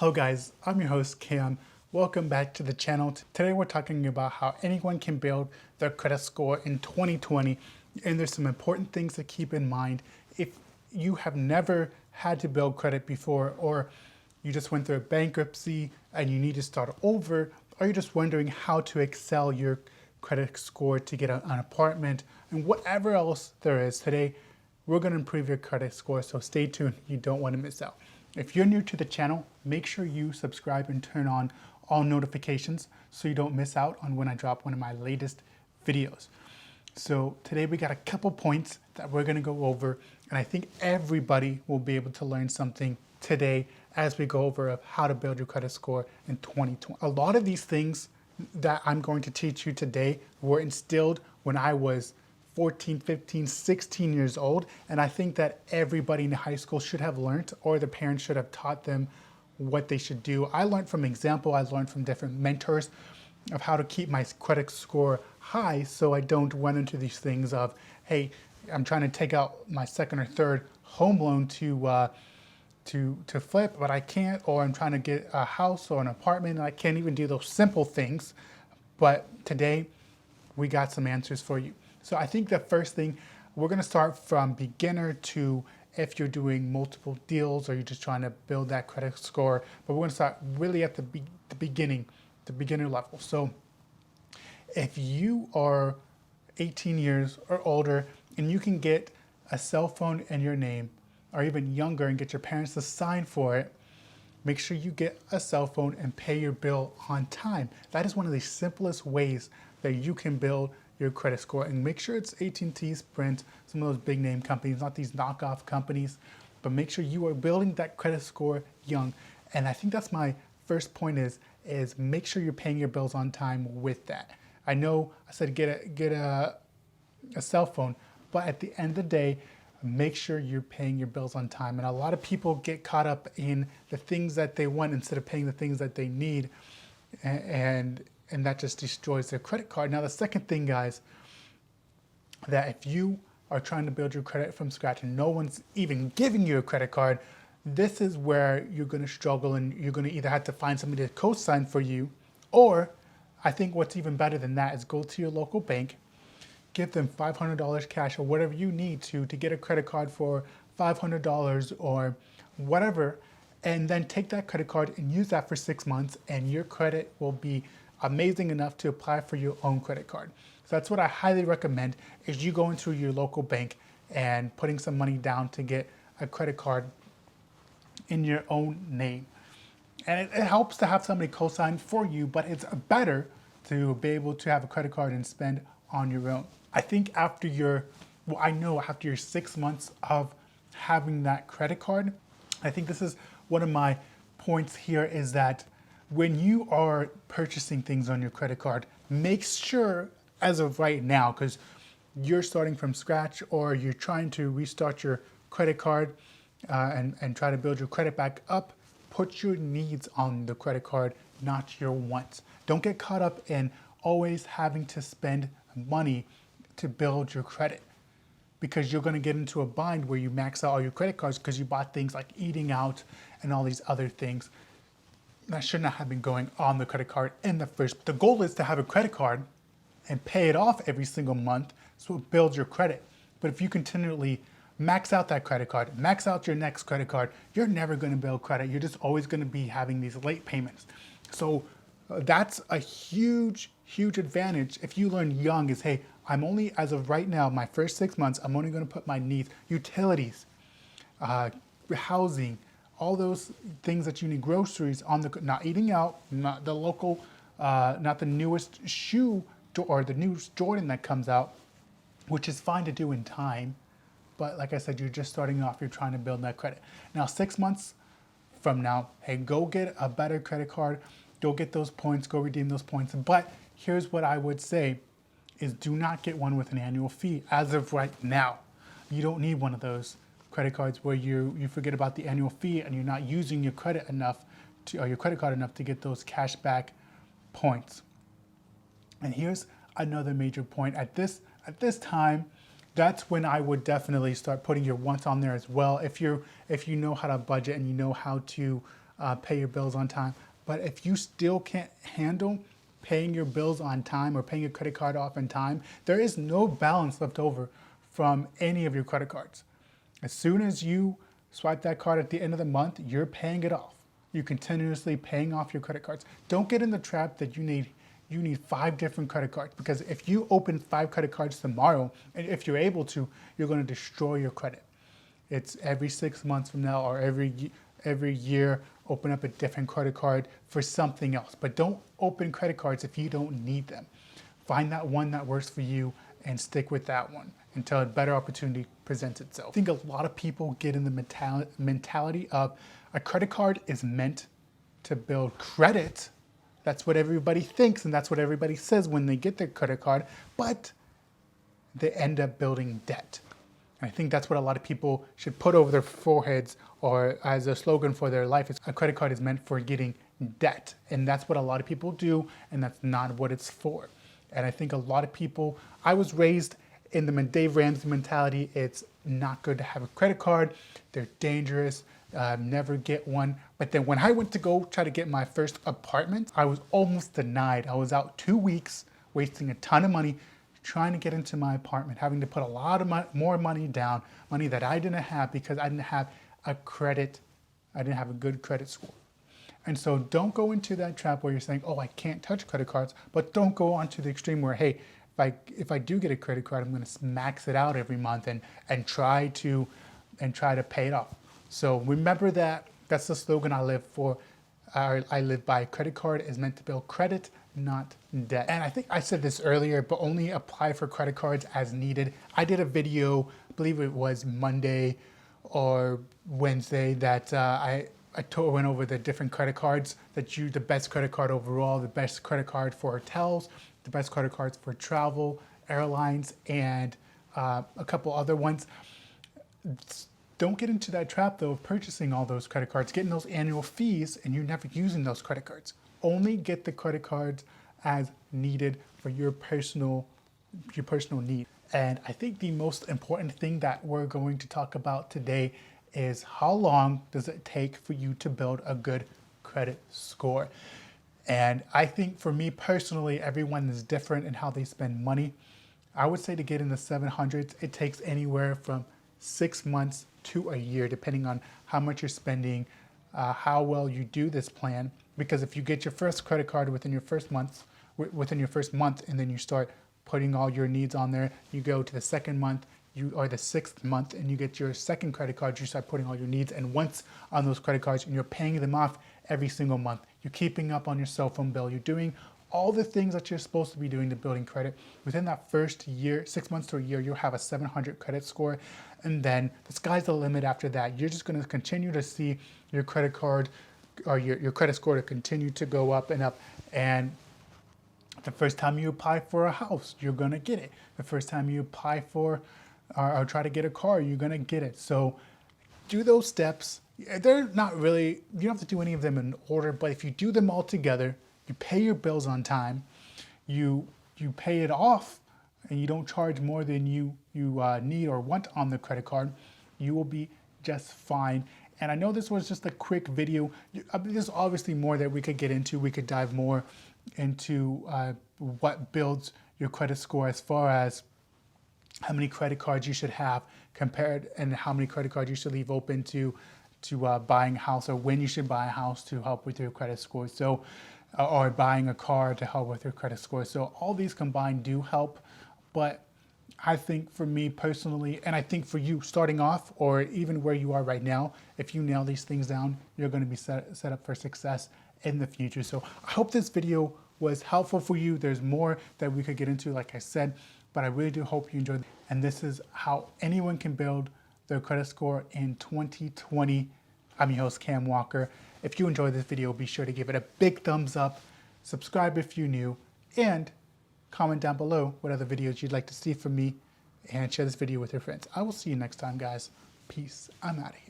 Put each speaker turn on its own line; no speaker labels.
Hello guys, I'm your host Cam. Welcome back to the channel. Today we're talking about how anyone can build their credit score in 2020, and there's some important things to keep in mind if you have never had to build credit before, or you just went through a bankruptcy and you need to start over, or you're just wondering how to excel your credit score to get an apartment and whatever else there is. Today we're going to improve your credit score, so stay tuned. You don't want to miss out. If you're new to the channel, make sure you subscribe and turn on all notifications so you don't miss out on when I drop one of my latest videos. So today we got a couple points that we're going to go over, and I think everybody will be able to learn something today as we go over of how to build your credit score in 2020. A lot of these things that I'm going to teach you today were instilled when I was 14, 15, 16 years old. And I think that everybody in high school should have learned, or the parents should have taught them what they should do. I learned from example, I learned from different mentors of how to keep my credit score high so I don't run into these things of, hey, I'm trying to take out my second or third home loan to flip, but I can't, or I'm trying to get a house or an apartment and I can't even do those simple things. But today we got some answers for you. So I think the first thing, we're going to start from beginner to if you're doing multiple deals or you're just trying to build that credit score. But we're going to start really at the beginning, the beginner level. So if you are 18 years or older and you can get a cell phone in your name, or even younger, and get your parents to sign for it, make sure you get a cell phone and pay your bill on time. That is one of the simplest ways that you can build your credit score, and make sure it's AT&T, Sprint, some of those big name companies, not these knockoff companies, but make sure you are building that credit score young. And I think that's my first point is make sure you're paying your bills on time with that. I know I said get a cell phone, but at the end of the day, make sure you're paying your bills on time. And a lot of people get caught up in the things that they want instead of paying the things that they need, and that just destroys their credit card. Now, the second thing, guys, that if you are trying to build your credit from scratch and no one's even giving you a credit card, this is where you're going to struggle, and you're going to either have to find somebody to co-sign for you, or I think what's even better than that is go to your local bank, give them $500 cash or whatever you need to get a credit card for $500 or whatever, and then take that credit card and use that for 6 months, and your credit will be amazing enough to apply for your own credit card. So that's what I highly recommend, is you going to your local bank and putting some money down to get a credit card in your own name. And it helps to have somebody co-sign for you, but it's better to be able to have a credit card and spend on your own. I think after after your 6 months of having that credit card, I think this is one of my points here, is that when you are purchasing things on your credit card, make sure, as of right now, because you're starting from scratch or you're trying to restart your credit card and try to build your credit back up, put your needs on the credit card, not your wants. Don't get caught up in always having to spend money to build your credit, because you're going to get into a bind where you max out all your credit cards because you bought things like eating out and all these other things that should not have been going on the credit card in the first. The goal is to have a credit card and pay it off every single month, so it builds your credit. But if you continually max out that credit card, max out your next credit card, you're never going to build credit. You're just always going to be having these late payments. So that's a huge advantage if you learn young, is, hey, I'm only, as of right now, my first 6 months, I'm only going to put my needs, utilities, housing, all those things that you need, groceries, on the, not eating out, not the local, not the newest shoe or the newest Jordan that comes out, which is fine to do in time. But like I said, you're just starting off, you're trying to build that credit. Now, 6 months from now, hey, go get a better credit card, go get those points, go redeem those points. But here's what I would say is, do not get one with an annual fee as of right now. You don't need one of those credit cards where you forget about the annual fee and you're not using your credit enough or your credit card enough to get those cash back points. And here's another major point. At this time, that's when I would definitely start putting your wants on there as well. If you know how to budget and you know how to pay your bills on time. But if you still can't handle paying your bills on time or paying your credit card off in time, there is no balance left over from any of your credit cards. As soon as you swipe that card at the end of the month, you're paying it off. You're continuously paying off your credit cards. Don't get in the trap that you need 5 different credit cards, because if you open 5 credit cards tomorrow, and if you're able to, you're going to destroy your credit. It's every 6 months from now or every year, open up a different credit card for something else. But don't open credit cards if you don't need them. Find that one that works for you and stick with that one until a better opportunity presents itself. I think a lot of people get in the mentality of a credit card is meant to build credit. That's what everybody thinks, and that's what everybody says when they get their credit card, but they end up building debt. And I think that's what a lot of people should put over their foreheads, or as a slogan for their life, is a credit card is meant for getting debt. And that's what a lot of people do, and that's not what it's for. And I think a lot of people, I was raised in the Dave Ramsey mentality. It's not good to have a credit card. They're dangerous. Never get one. But then when I went to go try to get my first apartment, I was almost denied. I was out 2 weeks, wasting a ton of money trying to get into my apartment, having to put a lot of more money down, money that I didn't have because I didn't have a good credit score. And so don't go into that trap where you're saying, oh, I can't touch credit cards, but don't go on to the extreme where, hey, if I do get a credit card, I'm going to max it out every month and try to pay it off. So remember that. That's the slogan I live for. I live by. Credit card is meant to build credit, not debt. And I think I said this earlier, but only apply for credit cards as needed. I did a video, I believe it was Monday or Wednesday, that I went over the different credit cards the best credit card overall, the best credit card for hotels, the best credit cards for travel, airlines, and a couple other ones. Don't get into that trap though of purchasing all those credit cards, getting those annual fees, and you're never using those credit cards. Only get the credit cards as needed for your personal need. And I think the most important thing that we're going to talk about today is how long does it take for you to build a good credit score? And I think for me personally, everyone is different in how they spend money. I would say to get in the 700s, it takes anywhere from 6 months to a year, depending on how much you're spending, how well you do this plan. Because if you get your first credit card within your first month, and then you start putting all your needs on there, you go to the second month, or the 6th month, and you get your second credit card, you start putting all your needs and wants on those credit cards, and you're paying them off every single month. You're keeping up on your cell phone bill. You're doing all the things that you're supposed to be doing to building credit. Within that first year, 6 months to a year, you'll have a 700 credit score. And then the sky's the limit after that. You're just gonna continue to see your credit card or your credit score to continue to go up and up. And the first time you apply for a house, you're gonna get it. The first time you apply for or try to get a car, you're gonna get it. So do those steps. They're not really, you don't have to do any of them in order, but if you do them all together, you pay your bills on time, you pay it off, and you don't charge more than you need or want on the credit card, you will be just fine. And I know this was just a quick video. There's obviously more that we could get into. We could dive more into what builds your credit score, as far as how many credit cards you should have compared, and how many credit cards you should leave open to buying a house, or when you should buy a house to help with your credit score. So, or buying a car to help with your credit score. So all these combined do help. But I think for me personally, and I think for you starting off, or even where you are right now, if you nail these things down, you're going to be set up for success in the future. So I hope this video was helpful for you. There's more that we could get into, like I said, but I really do hope you enjoyed. And this is how anyone can build their credit score in 2020. I'm your host, Cam Walker. If you enjoyed this video, be sure to give it a big thumbs up, subscribe if you're new, and comment down below what other videos you'd like to see from me, and share this video with your friends. I will see you next time, guys. Peace. I'm out of here.